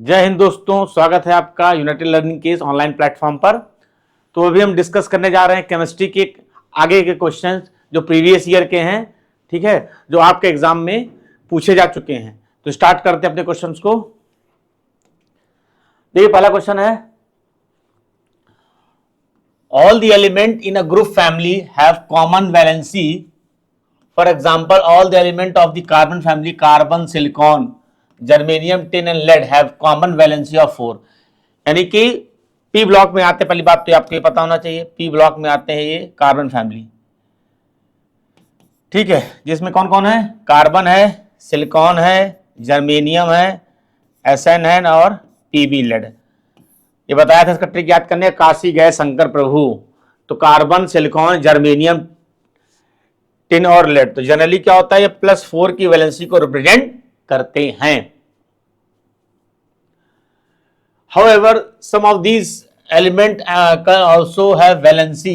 जय हिंद दोस्तों, स्वागत है आपका यूनाइटेड लर्निंग के इस ऑनलाइन प्लेटफॉर्म पर। तो अभी हम डिस्कस करने जा रहे हैं केमिस्ट्री के आगे के क्वेश्चंस जो प्रीवियस ईयर के हैं, ठीक है, जो आपके एग्जाम में पूछे जा चुके हैं। तो स्टार्ट करते हैं अपने क्वेश्चंस को। देखिए पहला क्वेश्चन है, all the element in a group family have common valency. For example, all the element of the carbon family, carbon, silicon, germanium, tin and lead have common valency of 4। यानी कि P block में आते, पहली बात तो आपको ये पता होना चाहिए, पी ब्लॉक में आते हैं ये कार्बन फैमिली, ठीक है, जिसमें कौन कौन है, कार्बन है, सिलिकॉन है, जर्मेनियम है, एसएन है और पीबी लेड। ये बताया था, इसका ट्रिक याद करने, काशी गए शंकर प्रभु। तो कार्बन, सिलिकॉन, जर्मेनियम, टिन और लेड, तो जनरली क्या होता है, ये +4 की वैलेंसी को रिप्रेजेंट करते हैं। However, some of these element can also have valency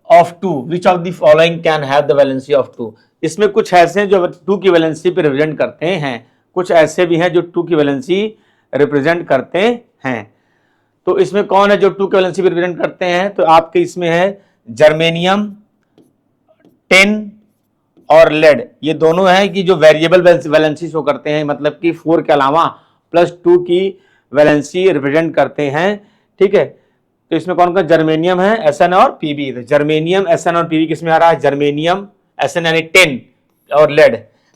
of 2. Which of the following can have the valency of 2? इसमें कुछ ऐसे हैं जो 2 की वैलेंसी पे रिप्रेजेंट करते हैं, कुछ ऐसे भी हैं जो 2 की वैलेंसी रिप्रेजेंट करते हैं। तो इसमें कौन है जो 2 की वैलेंसी पे रिप्रेजेंट करते हैं? तो आपके इसमें है जर्मेनियम, टिन और लेड। ये दोनों हैं कि जो वेरिएबल वैलेंसी शो करते हैं, मतलब कि 4 के अलावा +2 की वैलेंसी रिप्रेजेंट करते हैं, ठीक है। तो इसमें कौन कौन, जर्मेनियम है, एसएन और पीबी। तो जर्मेनियम, एसएन और पीबी किसमें आ रहा है, जर्मेनियम, एसएन यानी टिन और लेड।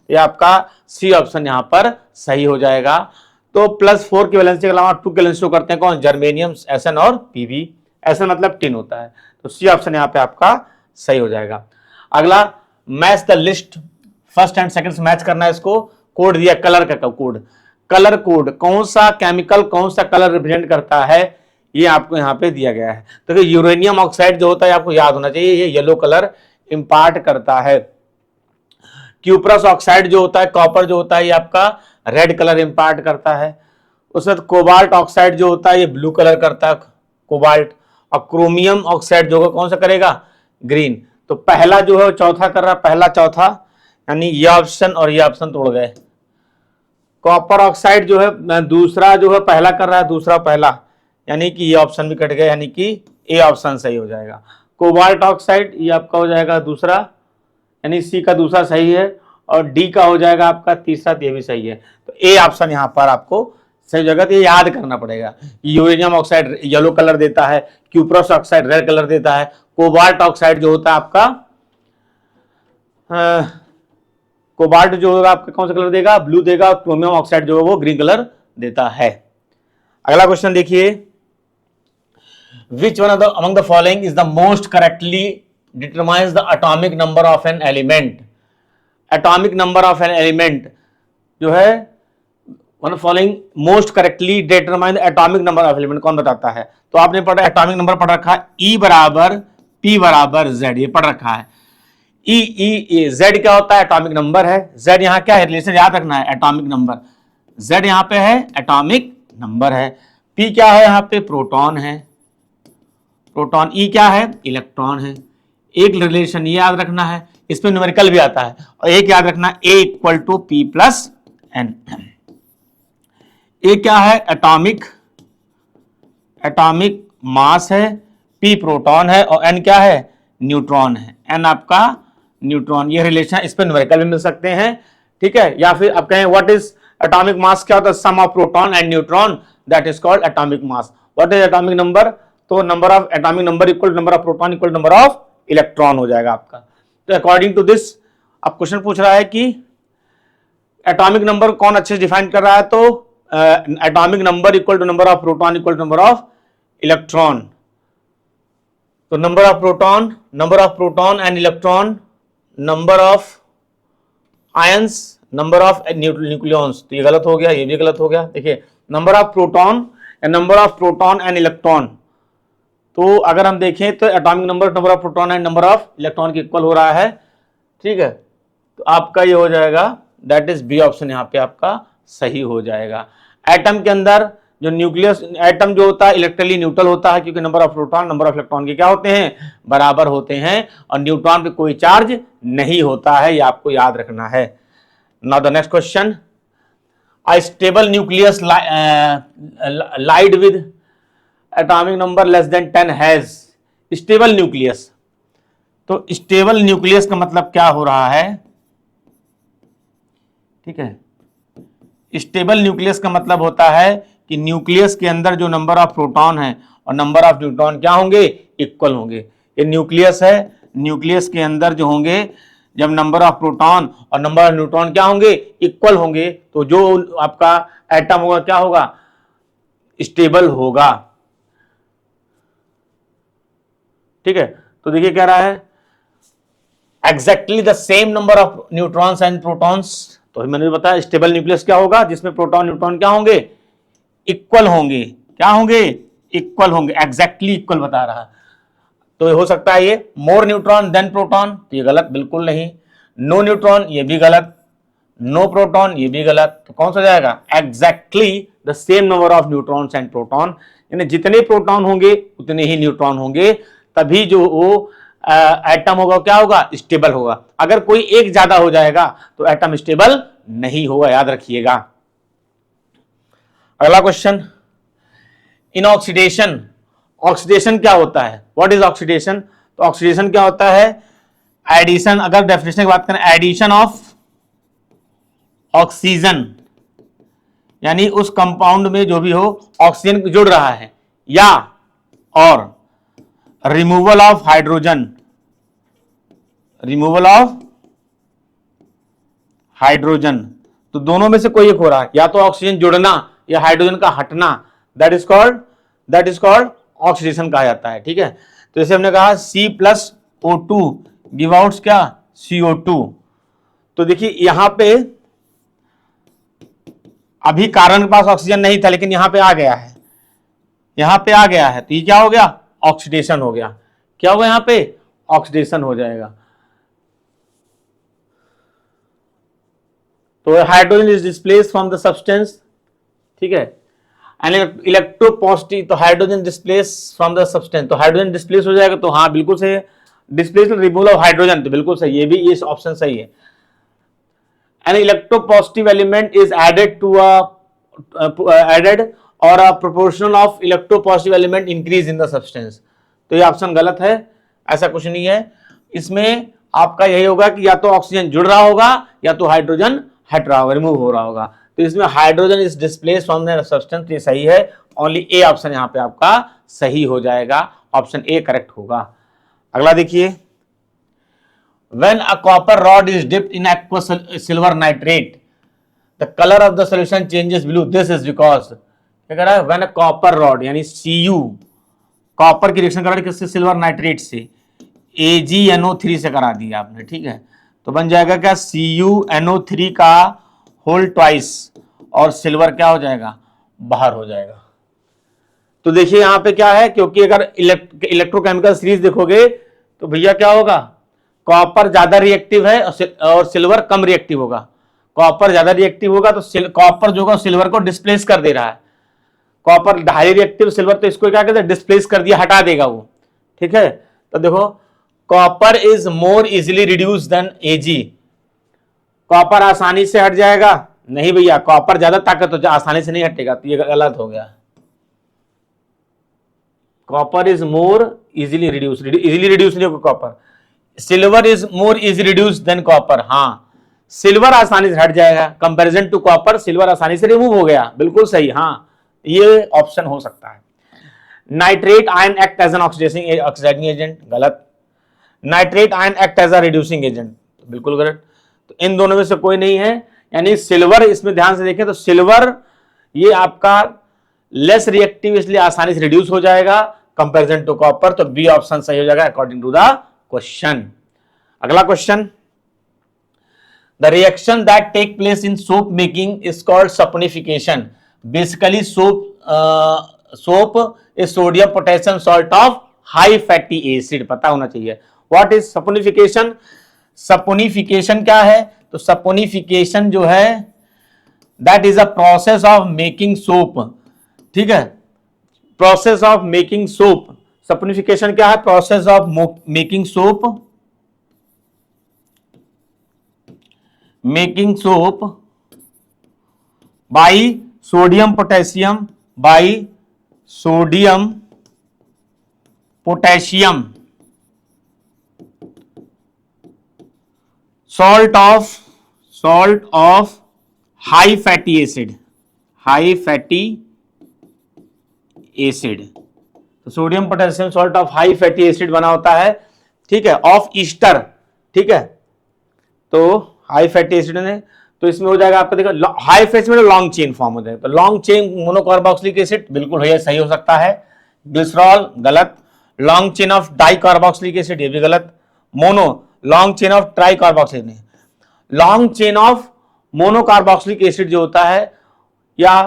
ये आपका सी ऑप्शन यहां पर सही हो जाएगा। तो +4 की वैलेंसी के अलावा 2 की वैलेंसी शो करते हैं कौन, जर्मेनियम, एसएन और पीबी। एसएन मतलब टिन होता है, तो सी ऑप्शन यहां पे आपका सही हो जाएगा। अगला, match the list, first and second से मैच करना है इसको। कोड दिया, कलर का कोड, कलर कोड, कौन सा केमिकल कौन सा कलर रिप्रेजेंट करता है, ये आपको यहां पे दिया गया है। तो यूरेनियम ऑक्साइड जो होता है आपको याद होना चाहिए, ये येलो कलर इंपार्ट करता है। क्यूप्रस ऑक्साइड जो होता है, कॉपर जो होता है, ये आपका रेड कलर इंपार्ट करता है। उसके बाद कोबाल्ट ऑक्साइड जो होता है ये ब्लू कलर करता है, कोबाल्ट। और क्रोमियम ऑक्साइड जो कौन सा करेगा, ग्रीन। तो पहला जो है चौथा कर रहा है, पहला चौथा, यानी ये ऑप्शन और ये ऑप्शन तोड़ गए। कॉपर ऑक्साइड जो है दूसरा जो है पहला कर रहा है, दूसरा पहला, यानी कि ये ऑप्शन भी कट गया, यानी कि ए ऑप्शन सही हो जाएगा। कोबाल्ट ऑक्साइड ये आपका हो जाएगा दूसरा, यानी सी का दूसरा सही है, और डी का हो जाएगा आपका तीसरा, ये भी सही है। तो ए ऑप्शन यहां पर आपको सही जगह, तो ये याद करना पड़ेगा। यूरेनियम ऑक्साइड येलो कलर देता है, क्यूप्रस ऑक्साइड रेड कलर देता है, कोबाल्ट ऑक्साइड जो होता है आपका कोबाल्ट जो होगा आपका कौन सा कलर देगा, ब्लू देगा। क्रोमियम ऑक्साइड जो है वो ग्रीन कलर देता है। अगला क्वेश्चन देखिए, which one of the among the following is the most correctly determines the atomic number of an element. Atomic number of an element जो है, one of following most correctly determine the atomic number of element, कौन बताता है? तो आपने पढ़ा, atomic number पढ़ रखा है, E बराबर P बराबर Z, ये पढ़ रखा है। Z क्या होता है, एटॉमिक नंबर है। Z यहां क्या है, रिलेशन याद रखना है, एटॉमिक नंबर। Z यहां पे है एटॉमिक नंबर है। P क्या है, यहां पे प्रोटॉन है, प्रोटॉन। E क्या है, इलेक्ट्रॉन है। एक रिलेशन ये याद रखना है, इसमें न्यूमेरिकल भी आता है। और एक याद रखना, A = P + N। A क्या है, एटॉमिक मास है, P प्रोटॉन है, और N क्या है, न्यूट्रॉन है। N आपका न्यूट्रॉन। ये रिलेशन, इस पे न्यूमेरिकल भी मिल सकते हैं, ठीक है। या फिर आप कहें व्हाट इज एटॉमिक मास, क्या होता है, sum of proton and neutron, that is called atomic mass. What is atomic number, तो number of atomic number equal number of proton equal number of electron हो जाएगा आपका। तो अकॉर्डिंग टू दिस, अब question पूछ रहा है कि एटॉमिक नंबर कौन अच्छे से डिफाइन कर रहा है, तो atomic number equal to number of proton equal to number of electron. तो number of proton and electron, number of ions, number of nucleons. तो ये गलत हो गया, ये भी गलत हो गया। देखिए, number of proton and electron, तो अगर हम देखें तो atomic number of proton and number of electron के इक्वल हो रहा है, ठीक है। तो आपका ये हो जाएगा, दैट इज बी ऑप्शन यहां पे आपका सही हो जाएगा। एटम के अंदर जो न्यूक्लियस, एटम जो होता है इलेक्ट्रिकली न्यूट्रल होता है, क्योंकि number of proton number of electron के क्या होते हैं, बराबर होते हैं, और न्यूट्रॉन पे कोई चार्ज नहीं होता है, ये आपको याद रखना है। Now the next question, A stable nucleus lied with atomic number less than 10 has stable nucleus। तो स्टेबल न्यूक्लियस का मतलब क्या हो रहा है, ठीक है, स्टेबल न्यूक्लियस का मतलब होता है कि न्यूक्लियस के अंदर जो नंबर ऑफ प्रोटॉन है और नंबर ऑफ न्यूट्रॉन क्या होंगे, इक्वल होंगे। ये न्यूक्लियस है, न्यूक्लियस के अंदर जो होंगे जब नंबर ऑफ प्रोटॉन और नंबर ऑफ न्यूट्रॉन क्या होंगे, इक्वल होंगे, तो जो आपका एटम होगा क्या होगा, स्टेबल होगा। ठीक है, तो देखिए कह रहा है exactly the same number of neutrons and protons. तो मैंने बताया स्टेबल न्यूक्लियस क्या होगा, जिसमें प्रोटॉन न्यूट्रॉन क्या होंगे, इक्वल होंगे। क्या होंगे, इक्वल होंगे, एग्जैक्टली इक्वल बता रहा है। तो हो सकता है ये मोर न्यूट्रॉन देन प्रोटॉन, तो ये गलत, बिल्कुल नहीं। नो न्यूट्रॉन, ये भी गलत। नो प्रोटॉन, ये भी गलत। तो कौन सा जाएगा, exactly the same number of neutrons and proton, यानी जितने प्रोटॉन होंगे उतने ही न्यूट्रॉन होंगे, तभी जो वो एटम होगा क्या होगा, स्टेबल होगा। अगर कोई एक ज्यादा हो जाएगा तो एटम स्टेबल नहीं होगा, याद रखिएगा। अगला क्वेश्चन, इन ऑक्सीडेशन, ऑक्सीडेशन क्या होता है, व्हाट इज ऑक्सीडेशन। तो ऑक्सीडेशन क्या होता है, एडिशन, अगर डेफिनेशन की बात करें, एडिशन ऑफ ऑक्सीजन, यानी उस कंपाउंड में जो भी हो ऑक्सीजन जुड़ रहा है, या और removal of hydrogen, removal of hydrogen, तो दोनों में से कोई एक हो रहा है, या तो ऑक्सीजन जुड़ना या हाइड्रोजन का हटना, दैट इज कॉल्ड ऑक्सीडेशन कहा जाता है। ठीक है, तो जैसे हमने कहा C+O2 गिव आउट क्या, CO2। तो देखिए यहां पे अभी कार्बन के पास ऑक्सीजन नहीं था, लेकिन यहां पे आ गया है, यहां पे आ गया है, तो ये क्या हो गया, ऑक्सीडेशन हो गया। क्या होगा, यहां पे ऑक्सीडेशन हो जाएगा। तो hydrogen is displaced from the substance, ठीक है, एंड इलेक्ट्रोपॉजिटिव, तो hydrogen displace from the substance, तो हाइड्रोजन डिस्प्लेस हो जाएगा, तो हाँ बिल्कुल सही है, डिस्प्लेस रिमूवल ऑफ हाइड्रोजन, तो बिल्कुल सही, ये भी इस ऑप्शन सही है। An electropositive element is added to added और a proportion of electropositive element increase in the substance, तो ये ऑप्शन गलत है, ऐसा कुछ नहीं है। इसमें आपका यही होगा कि या तो ऑक्सीजन जुड़ रहा होगा या तो हाइड्रोजन हट रहा होगा, रिमूव हो रहा होगा। तो इसमें hydrogen is displaced from the substance, ये सही है, ओनली ए ऑप्शन यहां पे आपका सही हो जाएगा, ऑप्शन ए करेक्ट होगा। अगला देखिए, when a copper rod is dipped in aqua silver nitrate the colour of the solution changes blue, this is because, क्या कह रहा है, व्हेन अ कॉपर रॉड यानी Cu, कॉपर की रिएक्शन करा किससे, सिल्वर नाइट्रेट से, AgNO3 से करा दिया आपने, ठीक है, तो बन जाएगा क्या, CuNO3 का होल ट्वाइस, और सिल्वर क्या हो जाएगा, बाहर हो जाएगा। तो देखिए यहां पे क्या है, क्योंकि अगर इलेक्ट्रोकेमिकल सीरीज देखोगे तो भैया क्या होगा, कॉपर ज्यादा रिएक्टिव है और सिल्वर कम रिएक्टिव होगा। कॉपर ज्यादा रिएक्टिव होगा तो कॉपर जो होगा सिल्वर को डिस्प्लेस कर दे रहा है, कॉपर हाई रिएक्टिव, सिल्वर तो इसको क्या कहते हैं, डिस्प्लेस कर दिया, हटा देगा वो। ठीक है, तो देखो copper is more easily reduce than Ag, copper आसानी से हट जाएगा, नहीं भैया, कॉपर ज्यादा ताकत हो, आसानी से नहीं हटेगा, तो ये गलत हो गया। Copper is more easily reduce, easily reduce नहीं होगा copper, silver is more easy reduce than copper, हाँ सिल्वर आसानी से हट जाएगा, कंपैरिजन टू कॉपर सिल्वर आसानी से रिमूव हो गया, बिल्कुल सही, हाँ ये ऑप्शन हो सकता है। Nitrate ion act as an oxidizing agent, गलत। Nitrate ion act as a reducing agent, बिल्कुल गलत। तो इन दोनों में से कोई नहीं है, यानी सिल्वर, इसमें ध्यान से देखें तो सिल्वर ये आपका लेस रिएक्टिव, इसलिए आसानी से रिड्यूस हो जाएगा कंपैरिजन टू कॉपर, तो बी ऑप्शन सही हो जाएगा अकॉर्डिंग टू द क्वेश्चन। अगला question, the reaction that take place in soap making is called saponification, basically soap is sodium potassium salt of high fatty acid, पता होना चाहिए। What is saponification, saponification क्या है, तो सपोनिफिकेशन जो है that is a process of making soap, ठीक है, process of making soap, saponification क्या है, process of making soap, making soap by sodium potassium, by sodium potassium, salt of high fatty acid, high fatty acid. तो sodium potassium salt of high fatty acid बना होता है, ठीक है, of Easter, ठीक है। तो हाई फैटी एसिड ने, तो इसमें हो जाएगा आपका, देखो हाई फैटी में लॉन्ग चेन फॉर्म हो जाएगा, तो लॉन्ग चेन मोनोकार्बोक्सिलिक एसिड बिल्कुल है, सही हो सकता है। ग्लिसरॉल गलत। Long chain of di carboxylic acid ये भी गलत। Mono, long chain of tri carboxylic नहीं, long chain of monocarboxylic acid जो होता है, या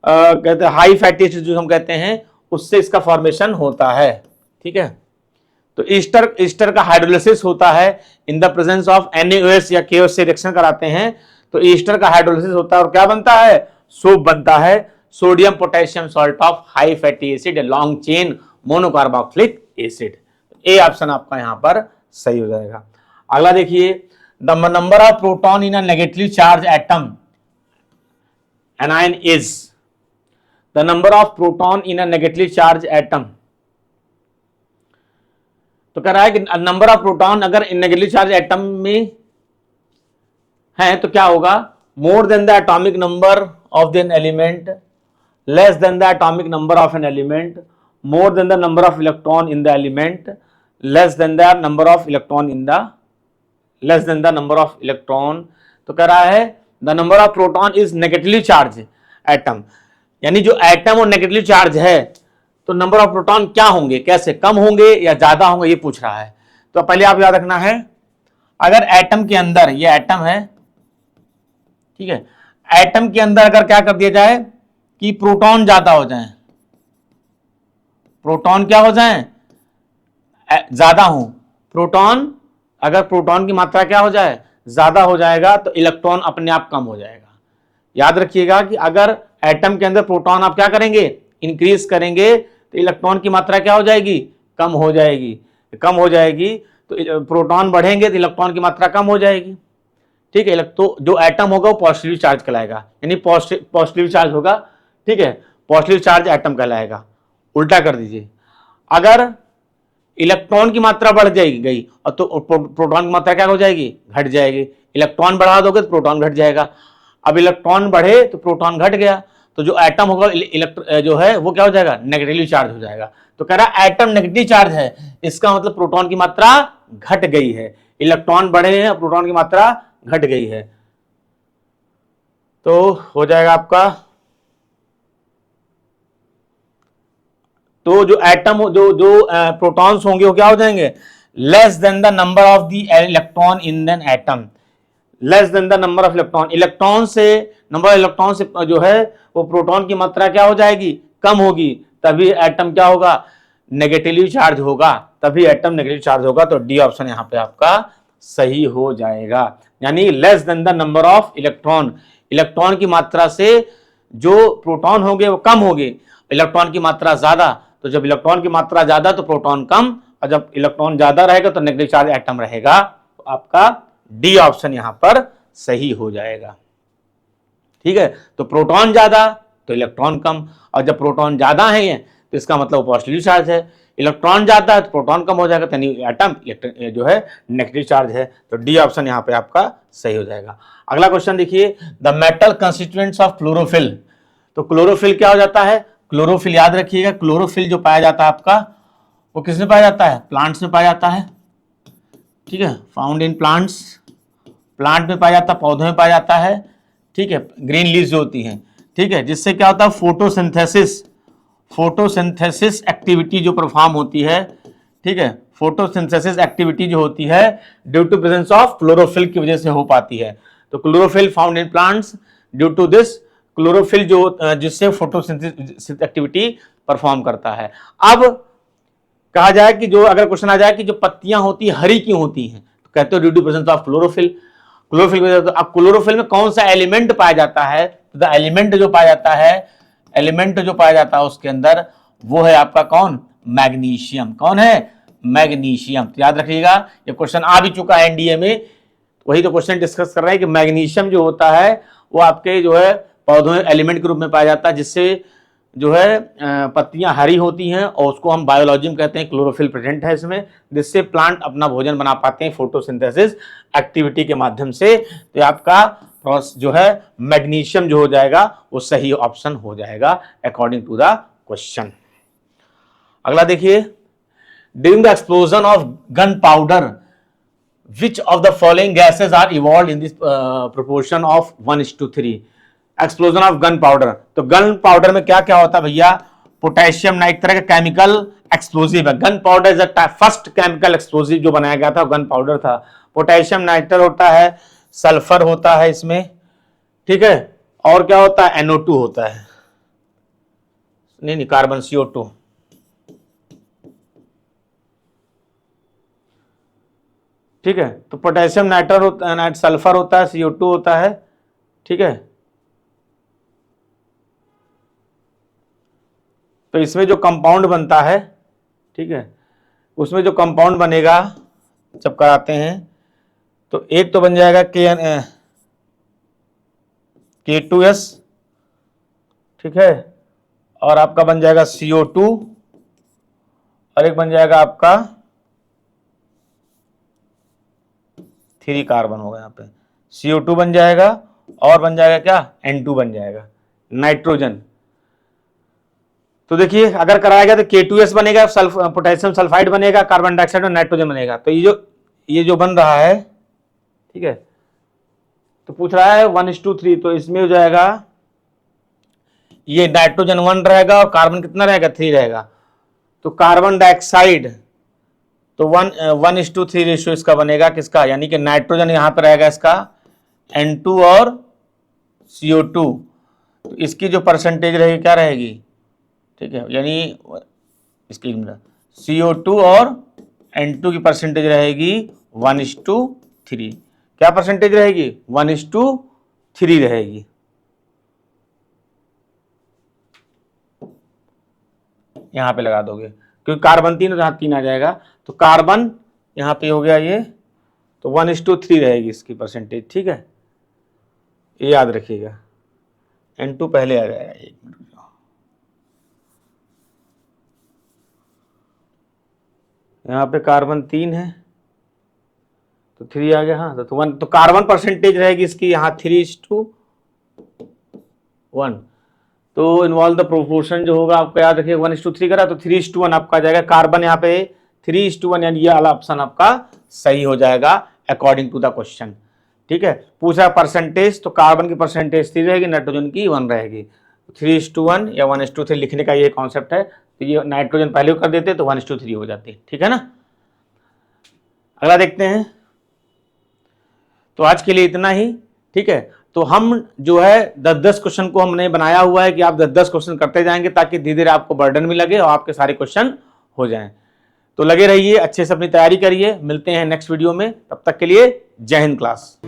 कहते हैं हाई फैटी एसिड जो हम कहते हैं, उससे इसका फॉर्मेशन होता है, ठीक है। तो ईस्टर का हाइड्रोलिसिस होता है in the presence of NaOH या KOH से रिएक्शन कराते हैं, तो ईस्टर का हाइड्रोलिसिस होता है और क्या बनता है, सोप बनता है, sodium potassium salt of high fatty acid, long chain monocarboxylic acid. A option आपका यहां पर सही हो जाएगा। अगला देखिए, the number of proton in a negatively charge atom anion is, the number of proton in a negatively charged atom, तो कह रहा है कि नंबर ऑफ प्रोटॉन अगर नेगेटिवली चार्ज एटम में है तो क्या होगा, more than the atomic number of an element, less than the atomic number of an element, more than the number of electron in the element, less than the number of electron in the, less than the number of electron. तो कह रहा है the number of proton is negatively charge atom, यानी जो atom और negatively charge है, तो number of proton क्या होंगे, कैसे, कम होंगे या ज्यादा होंगे, ये पूछ रहा है। तो पहले आप याद रखना है, अगर एटम के अंदर, ये एटम है, ठीक है, एटम के अंदर अगर क्या कर दिया जाए कि प्रोटॉन ज्यादा हो जाए, प्रोटॉन क्या हो जाए, ज्यादा हो, प्रोटॉन, अगर प्रोटॉन की मात्रा क्या हो जाए, ज्यादा हो जाएगा, तो इलेक्ट्रॉन अपने आप कम हो जाएगा। याद रखिएगा कि अगर एटम के अंदर प्रोटॉन आप क्या करेंगे, इंक्रीज करेंगे, तो इलेक्ट्रॉन की मात्रा क्या हो जाएगी, कम हो जाएगी, कम हो जाएगी, तो प्रोटॉन बढ़ेंगे तो इलेक्ट्रॉन की मात्रा कम हो जाएगी, ठीक है। तो जो एटम होगा वो पॉजिटिव चार्ज कहलाएगा, यानी पॉजिटिव चार्ज होगा, ठीक है, पॉजिटिव चार्ज एटम कहलाएगा। उल्टा कर दीजिए, अगर इलेक्ट्रॉन की मात्रा बढ़ जाएगी गई और तो प्रोटॉन की मात्रा क्या हो जाएगी, घट जाएगी। इलेक्ट्रॉन बढ़ा दोगे तो प्रोटॉन घट जाएगा। अब इलेक्ट्रॉन बढ़े तो प्रोटॉन घट गया, तो जो एटम होगा जो है वो क्या हो जाएगा, नेगेटिवली चार्ज हो जाएगा। तो कह रहा है एटम नेगेटिव चार्ज है, इसका मतलब प्रोटॉन की मात्रा घट गई है, इलेक्ट्रॉन बढ़े हैं, प्रोटॉन की मात्रा घट गई है। तो हो जाएगा आपका, तो जो एटम जो प्रोटॉन्स होंगे वो क्या हो जाएंगे, less than the number of the electron in an atom, less than the number of electron, electron से, नंबर ऑफ इलेक्ट्रॉन से जो है वो प्रोटॉन की मात्रा क्या हो जाएगी, कम होगी, तभी एटम क्या होगा, नेगेटिवली चार्ज होगा, तभी एटम नेगेटिव चार्ज होगा। तो डी ऑप्शन यहां पे आपका सही हो जाएगा, यानी less than the number of electron, electron की मात्रा से जो प्रोटॉन होंगे वो कम होंगे, इलेक्ट्रॉन की मात्रा ज्यादा, तो जब इलेक्ट्रॉन की मात्रा ज्यादा तो प्रोटॉन कम, और जब इलेक्ट्रॉन ज्यादा रहेगा तो नेगेटिव चार्ज एटम रहेगा। तो आपका डी ऑप्शन यहां पर सही हो जाएगा, ठीक है। तो प्रोटॉन ज्यादा तो इलेक्ट्रॉन कम, और जब प्रोटॉन ज्यादा है तो इसका मतलब पॉजिटिव चार्ज है, इलेक्ट्रॉन ज्यादा है तो प्रोटॉन कम हो जाएगा, तो एटम जो है नेगेटिव चार्ज है। तो डी ऑप्शन यहां पे आपका सही हो जाएगा। अगला क्वेश्चन देखिए, the metal constituents of chlorophyll. तो क्लोरोफिल क्या हो जाता है, क्लोरोफिल याद रखिएगा, क्लोरोफिल जो पाया जाता है आपका वो किसमें पाया जाता है, प्लांट्स में पाया जाता है, ठीक है, फाउंड इन प्लांट्स, प्लांट में पाया जाता है, पौधों में पाया जाता है, ठीक है, ग्रीन लीव्स जो होती हैं, ठीक है, जिससे क्या होता है, फोटोसिंथेसिस, फोटोसिंथेसिस एक्टिविटी जो परफॉर्म होती है, ठीक है, फोटोसिंथेसिस एक्टिविटी जो होती है due to presence of chlorophyll की वजह से हो पाती है। तो chlorophyll found in plants, due to this chlorophyll जो जिससे फोटोसिंथेसिस एक्टिविटी परफॉर्म करता है। अब कहा जाए कि जो अगर क्वेश्चन आ जाए कि जो पत्तियां होती है हरी क्यों होती हैं, तो कहते हो due to presence of chlorophyll, chlorophyll की वजह से। अब क्लोरोफिल में कौन सा एलिमेंट पाया जाता है, तो द एलिमेंट जो पाया जाता है, एलिमेंट जो पाया जाता है उसके अंदर वो है आपका कौन, मैग्नीशियम। कौन है, मैग्नीशियम। तो याद रखिएगा ये क्वेश्चन आ भी चुका है एनडीए में, वही तो क्वेश्चन डिस्कस कर रहे हैं कि मैग्नीशियम जो होता है वो आपके जो है पौधों में एलिमेंट के रूप में पाया जाता है, जिससे जो है पत्तियां हरी होती हैं और उसको हम बायोलॉजी में कहते हैं क्लोरोफिल प्रेजेंट है इसमें, जिससे प्लांट अपना भोजन बना पाते हैं फोटोसिंथेसिस एक्टिविटी के माध्यम से। तो आपका जो है मैग्नीशियम जो हो जाएगा वो सही ऑप्शन हो जाएगा अकॉर्डिंग टू द क्वेश्चन। अगला देखिए, during the explosion of gun powder which of the following gases are evolve in this proportion of 1:3। Explosion of gun powder, तो गन पाउडर में क्या क्या होता है भैया, पोटेशियम नाइट तरह का केमिकल एक्सप्लोजिव है। Gun powder is the first chemical explosive जो बनाया गया था गन पाउडर था। पोटेशियम नाइट्रेट होता है, सल्फर होता है इसमें, ठीक है, और क्या होता है, NO2 होता है, नहीं कार्बन CO2, ठीक है। तो पोटेशियम नाइट्रेट होता है, सल्फर होता है, CO2 होता है, ठीक है। तो इसमें जो कंपाउंड बनता है, ठीक है, उसमें जो कंपाउंड बनेगा जब कराते हैं तो एक तो बन जाएगा K2S, ठीक है, और आपका बन जाएगा CO2, और एक बन जाएगा आपका 3 कार्बन होगा यहाँ पे, CO2 बन जाएगा, और बन जाएगा क्या, N2 बन जाएगा, नाइट्रोजन। तो देखिए अगर कराया गया तो K2S बनेगा, पोटेशियम सल्फाइड बनेगा, कार्बन डाइऑक्साइड और नाइट्रोजन बनेगा। तो ये जो बन रहा है, ठीक है, तो पूछ रहा है 1:3, तो इसमें हो जाएगा ये नाइट्रोजन 1 रहेगा और कार्बन कितना रहेगा, 3 रहेगा। तो कार्बन डाइऑक्साइड तो 1:3 रेशियो इसका बनेगा किसका, यानी कि नाइट्रोजन यहां पर रहेगा इसका N2 और CO2, तो इसकी जो परसेंटेज रहेगी क्या रहेगी, ठीक है, यानी इसकी CO2 और N2 की परसेंटेज रहेगी 1:3। क्या परसेंटेज रहेगी, 1:3 रहेगी। यहां पे लगा दोगे क्योंकि कार्बन 3 और यहां 3 आ जाएगा, तो कार्बन यहां पे हो गया ये, तो 1:3 रहेगी इसकी परसेंटेज, ठीक है, ये याद रखिएगा। N2 पहले आ जाएगा, एक मिनट, यहाँ पे कार्बन 3 है तो 3 आ गया, हाँ, तो 1, तो कार्बन परसेंटेज रहेगी इसकी यहाँ 3:1। तो इन्वॉल्व द प्रोपोर्शन जो होगा आपको याद रखिए 1:3 करा तो 3:1 आपका आ जाएगा। कार्बन यहाँ पे 3:1, यानी ये वाला ऑप्शन आपका सही हो जाएगा अकॉर्डिंग टू द क्वेश्चन, ठीक है। पूछा परसेंटेज, तो कार्बन की परसेंटेज 3 रहेगी, नाइट्रोजन की 1 रहेगी। 3:1 या 1:3 लिखने का ये कॉन्सेप्ट है। तो ये नाइट्रोजन पहले कर देते तो 1:3 हो जाती, ठीक है ना। अगला देखते हैं, तो आज के लिए इतना ही, ठीक है। तो हम जो है 10-10 क्वेश्चन को हमने बनाया हुआ है कि आप 10-10 क्वेश्चन करते जाएंगे ताकि धीरे धीरे आपको बर्डन भी लगे और आपके सारे क्वेश्चन हो जाएं। तो लगे रहिए, अच्छे से अपनी तैयारी करिए, मिलते हैं नेक्स्ट वीडियो में, तब तक के लिए जय हिंद क्लास।